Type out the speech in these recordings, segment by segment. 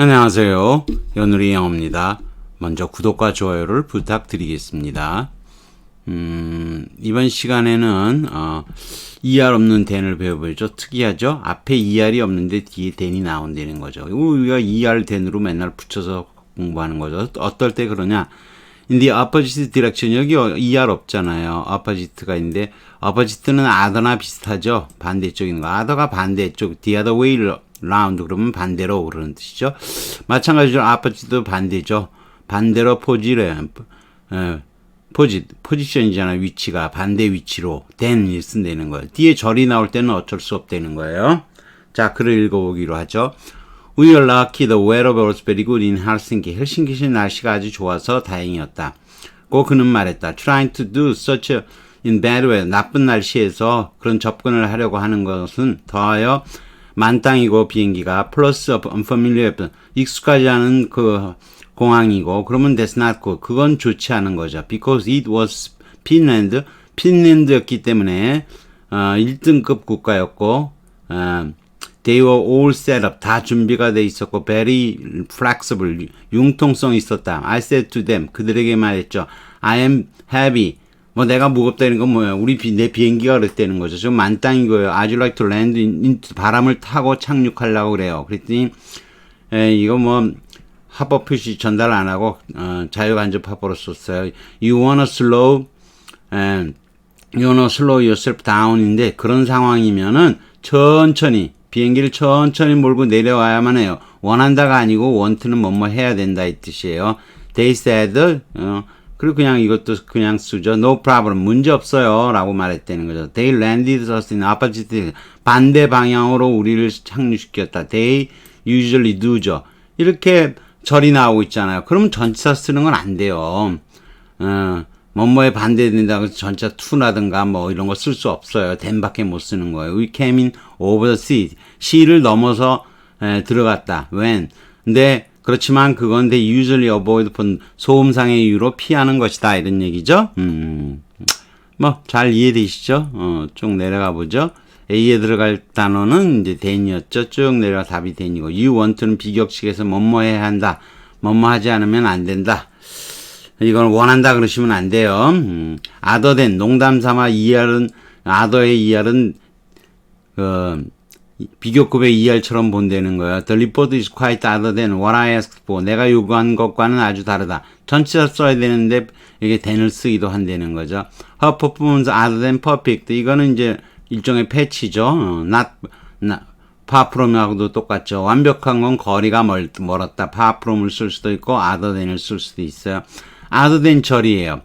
안녕하세요. 연우리 영어입니다. 먼저 구독과 좋아요를 부탁드리겠습니다. 이번 시간에는 ER 없는 then을 배워보죠. 특이하죠? 앞에 ER이 없는데 뒤에 then이 나온다는 거죠. 우리가 ER then으로 맨날 붙여서 공부하는 거죠. 어떨 때 그러냐? In the opposite direction, 여기 ER 없잖아요. opposite가 있는데 opposite는 other나 비슷하죠. 반대쪽인 거. other가 반대쪽, the other way round 그러면 반대로 그러는 뜻이죠. 마찬가지로 opposite도 반대죠. 반대로 포지션이잖아요. 위치가 반대 위치로 then이 쓴다는 거예요. 뒤에 절이 나올 때는 어쩔 수 없다는 거예요. 자, 글을 읽어보기로 하죠. We are lucky the weather was very good in Helsinki. 헬싱키시 날씨가 아주 좋아서 다행이었다. 고 그는 말했다. Trying to do such a in bad weather. 나쁜 날씨에서 그런 접근을 하려고 하는 것은 더하여 만땅이고 비행기가 플러스 of unfamiliar 익숙하지 않은 그 공항이고 그러면 that's not good. 그건 좋지 않은 거죠. Because it was Finland. 핀란드였기 때문에 1등급 국가였고 they were all set up. 다 준비가 돼 있었고 very flexible. 융통성이 있었다. I said to them. 그들에게 말했죠. I am heavy. 뭐 내가 무겁다는 건 뭐야? 내 비행기가 그랬다는 거죠. 좀 만땅이고요. I'd like to land in 바람을 타고 착륙하려고 그래요. 그랬더니 이거 뭐 합법 표시 전달 안 하고 자유간접합법으로 썼어요. You wanna slow yourself down인데 그런 상황이면은 천천히 비행기를 천천히 몰고 내려와야만 해요. 원한다가 아니고 want는 뭐뭐 해야 된다 이 뜻이에요. They said 그리고 그냥 이것도 그냥 쓰죠. No problem. 문제 없어요. 라고 말했다는 거죠. They landed us in opposite 반대 방향으로 우리를 착륙시켰다. They usually do죠. 이렇게 절이 나오고 있잖아요. 그러면 전치사 쓰는 건 안 돼요. 뭐뭐에 반대된다고 해서 전치사 to라든가 뭐 이런 거 쓸 수 없어요. then밖에 못 쓰는 거예요. We came in over the sea. sea를 넘어서 들어갔다. when. 근데 그렇지만 그건 they usually avoid 소음상의 이유로 피하는 것이다. 이런 얘기죠. 뭐 잘 이해되시죠? 쭉 내려가 보죠. A에 들어갈 단어는 이제 then이었죠. 쭉 내려가 답이 then이고 you want는 비격식에서 뭐뭐 해야 한다. 뭐뭐 하지 않으면 안 된다. 이건 원한다 그러시면 안 돼요. other than 농담 삼아 other의 ER은 비교급의 ER처럼 본다는 거예요. The report is quite other than what I asked for. 내가 요구한 것과는 아주 다르다. 전치사 써야 되는데 이게 then을 쓰기도 한다는 거죠. Her performance other than perfect. 이거는 이제 일종의 패치죠. far from하고도 똑같죠. 완벽한 건 거리가 멀었다. far from을 쓸 수도 있고 other than을 쓸 수도 있어요. other than 절이에요.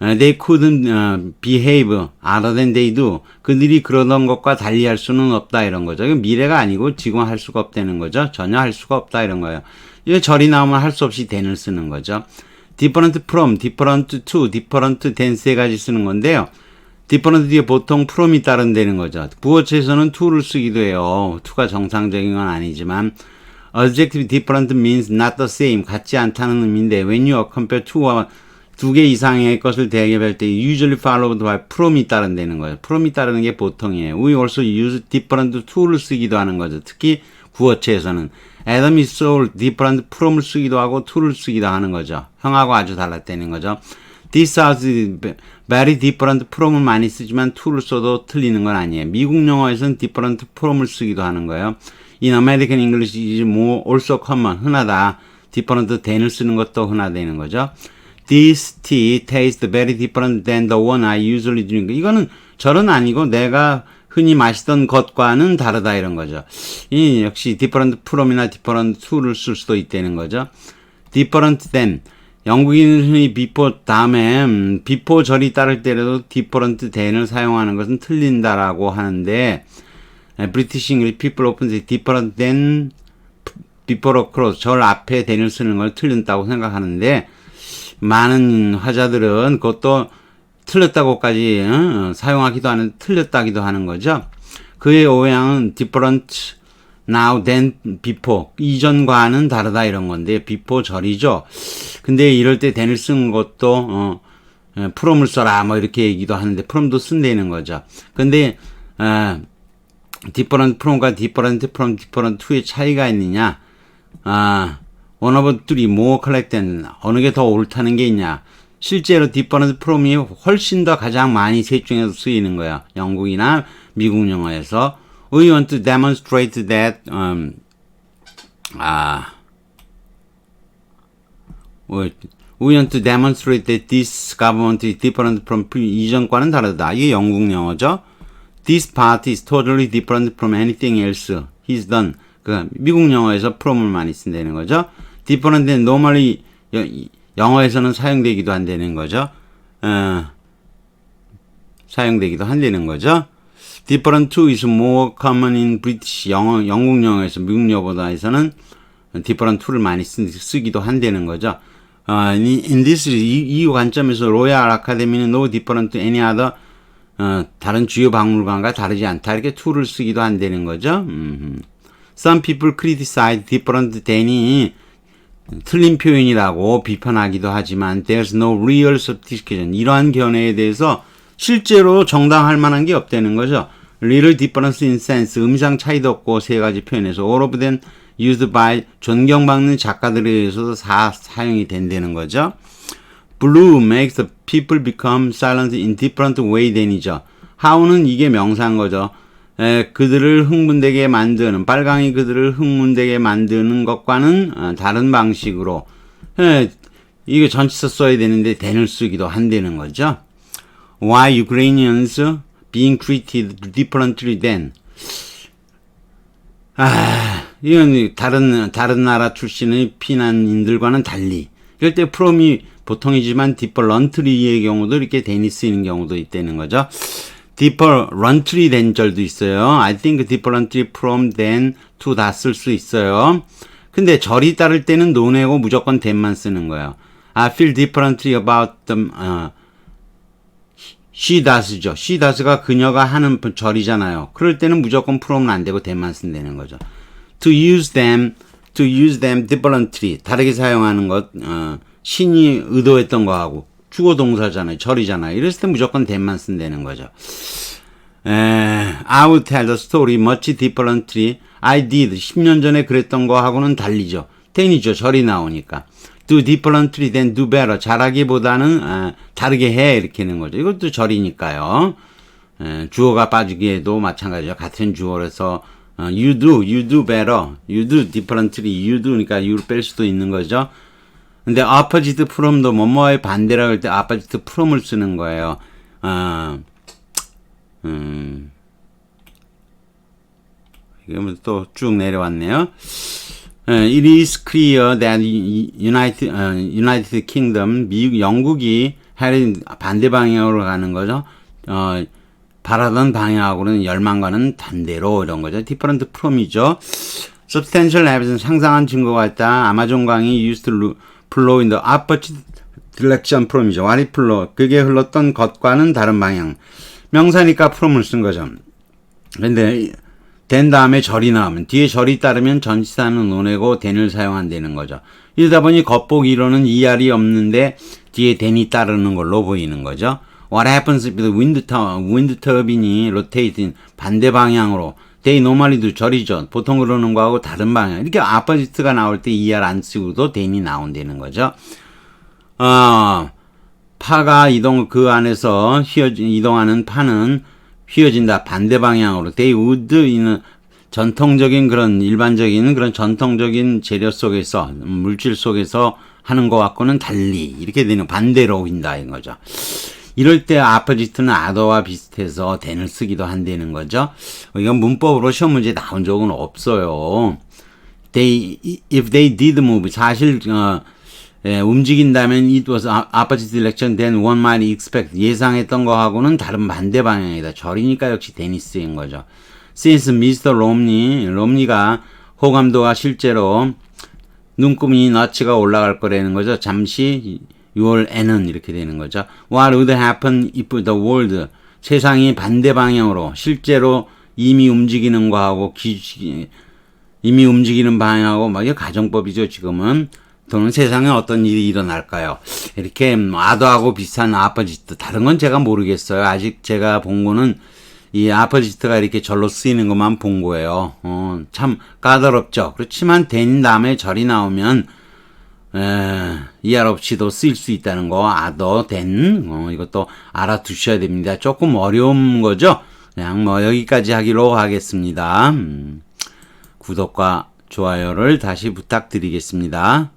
They couldn't behave other than they do. 그들이 그러던 것과 달리 할 수는 없다 이런 거죠. 이건 미래가 아니고 지금 할 수가 없다는 거죠. 전혀 할 수가 없다 이런 거예요. 이거 절이 나오면 할 수 없이 then을 쓰는 거죠. different from, different to, different than 세 가지 쓰는 건데요. different 뒤에 보통 from이 따른다는 거죠. 부어체에서는 to를 쓰기도 해요. to가 정상적인 건 아니지만 adjective different means not the same. 같지 않다는 의미인데 when you compare to와 두 개 이상의 것을 대입할 때 usually followed by from이 따른다는 거예요. from이 따르는 게 보통이에요. We also use different to를 쓰기도 하는 거죠. 특히 구어체에서는 Adam is so different from을 쓰기도 하고 to를 쓰기도 하는 거죠. 형하고 아주 달랐다는 거죠. This is very different from을 많이 쓰지만 to를 써도 틀리는 건 아니에요. 미국 영어에서는 different from을 쓰기도 하는 거예요. In American English is more also common. 흔하다. different than을 쓰는 것도 흔하다는 거죠. This tea tastes very different than the one I usually drink. 이거는 절은 아니고 내가 흔히 마시던 것과는 다르다 이런 거죠. 이 역시 different from이나 different to를 쓸 수도 있다는 거죠. different than. 영국인은 흔히 before 다음에 before 절이 따를 때라도 different than을 사용하는 것은 틀린다라고 하는데 British English people often say different than before a cross. 절 앞에 than을 쓰는 걸 틀린다고 생각하는데 많은 화자들은 그것도 틀렸다고까지 사용하기도 하는 틀렸다기도 하는 거죠. 그의 오해양은 different now than before. 이전과는 다르다 이런 건데 before 절이죠. 근데 이럴 때 than을 쓰는 것도 from을 써라 뭐 이렇게 얘기도 하는데 from도 쓴다는 거죠. 근데 different from과 different from different to의 차이가 있느냐? one of three more collected. 어느 게 더 옳다는 게 있냐. 실제로 different from이 훨씬 더 가장 많이 셋 중에서 쓰이는 거야. 영국이나 미국 영어에서. We want to demonstrate that, we want to demonstrate that this government is different from 이전과는 다르다. 이게 영국 영어죠. This part is totally different from anything else he's done. 그 미국 영어에서 from을 많이 쓴다는 거죠. different는 normally 영어에서는 사용되기도 한다는 거죠. 사용되기도 한다는 거죠. different to is more common in British 영국 영어에서 미국 영어보다에서는 different to를 많이 쓰기도 한다는 거죠. in this 이 관점에서 로얄 아카데미는 no different to any other 다른 주요 박물관과 다르지 않다 이렇게 to를 쓰기도 한다는 거죠. Some people criticize different than이 틀린 표현이라고 비판하기도 하지만 there's no real sophistication 이러한 견해에 대해서 실제로 정당할 만한 게 없다는 거죠. Little difference in sense 의미상 차이도 없고 세 가지 표현에서 all of them used by 존경받는 작가들에 의해서도 사용이 된다는 거죠. Blue makes the people become silent in different way than이죠. How는 이게 명사인 거죠. 그들을 흥분되게 만드는 빨강이 그들을 흥분되게 만드는 것과는 다른 방식으로 이거 전치사 써야 되는데 than을 쓰기도 한다는 거죠. Why Ukrainians being treated differently than 이건 다른 나라 출신의 피난인들과는 달리 이럴 때 from이 보통이지만 differently의 경우도 이렇게 than이 쓰이는 경우도 있다는 거죠. differently than 절도 있어요. I think differently from than to 다 쓸 수 있어요. 근데 절이 따를 때는 논하고 무조건 than만 쓰는 거예요. I feel differently about them. she does죠. she does가 그녀가 하는 절이잖아요. 그럴 때는 무조건 from은 안 되고 than만 쓴다는 거죠. to use them differently 다르게 사용하는 것 신이 의도했던 거하고 주어 동사잖아요. 절이잖아요. 이랬을 때 무조건 than만 쓴다는 거죠. I would tell the story much differently. I did 10년 전에 그랬던 거하고는 달리죠. than이죠. 절이 나오니까. do differently than do better. 잘하기보다는 다르게 해 이렇게 하는 거죠. 이것도 절이니까요. 주어가 빠지기에도 마찬가지죠. 같은 주어라서 you do better. you do differently. you do니까 you를 뺄 수도 있는 거죠. 근데 opposite from도 뭐뭐의 반대라고 할 때 opposite from을 쓰는 거예요. 이거 또 쭉 내려왔네요. It is clear that United Kingdom, 미국, 영국이 반대 방향으로 가는 거죠. 바라던 방향하고는 열망과는 반대로 이런 거죠. different from이죠. substantial evidence, 상상한 증거가 있다. 아마존 강이 used to flow in the opposite direction from이죠. what it flow, 그게 흘렀던 것과는 다른 방향. 명사니까 from을 쓴 거죠. 근데 된 다음에 절이 나오면 뒤에 절이 따르면 전치사는 논하고 than을 사용한다는 거죠. 이러다 보니 겉보기로는 ER이 없는데 뒤에 than이 따르는 걸로 보이는 거죠. What happens if the wind turbine rotating 반대 방향으로 they normally do 절이죠. 보통 그러는 거하고 다른 방향. 이렇게 opposite가 나올 때 ER 안 쓰고도 than이 나온다는 거죠. 파가 그 안에서 이동하는 파는 휘어진다. 반대 방향으로. they would 있는 전통적인 그런 일반적인 그런 전통적인 재료 속에서 물질 속에서 하는 것 같고는 달리 이렇게 되는 반대로 휘인다 인 거죠. 이럴 때 opposite는 other와 비슷해서 than을 쓰기도 한다는 거죠. 이건 문법으로 시험 문제 나온 적은 없어요. if they did move 사실 움직인다면 it was opposite direction than one might expect 예상했던 거하고는 다른 반대 방향이다. 절이니까 역시 than이 쓰인 거죠. Since Mr. 롬니가 호감도가 실제로 눈금이 너치가 올라갈 거라는 거죠. 잠시 6월에는 이렇게 되는 거죠. What would happen if the world 세상이 반대 방향으로 실제로 이미 움직이는 거하고 이미 움직이는 방향하고 막 이게 가정법이죠. 지금은 또는 세상에 어떤 일이 일어날까요? 이렇게 아도하고 비슷한 opposite 다른 건 제가 모르겠어요. 아직 제가 본 거는 이 아포지트가 이렇게 절로 쓰이는 것만 본 거예요. 참 까다롭죠. 그렇지만 된 다음에 절이 나오면 이할 없이도 쓰일 수 있다는 거, 아더 된 이것도 알아두셔야 됩니다. 조금 어려운 거죠. 그냥 뭐 여기까지 하기로 하겠습니다. 구독과 좋아요를 다시 부탁드리겠습니다.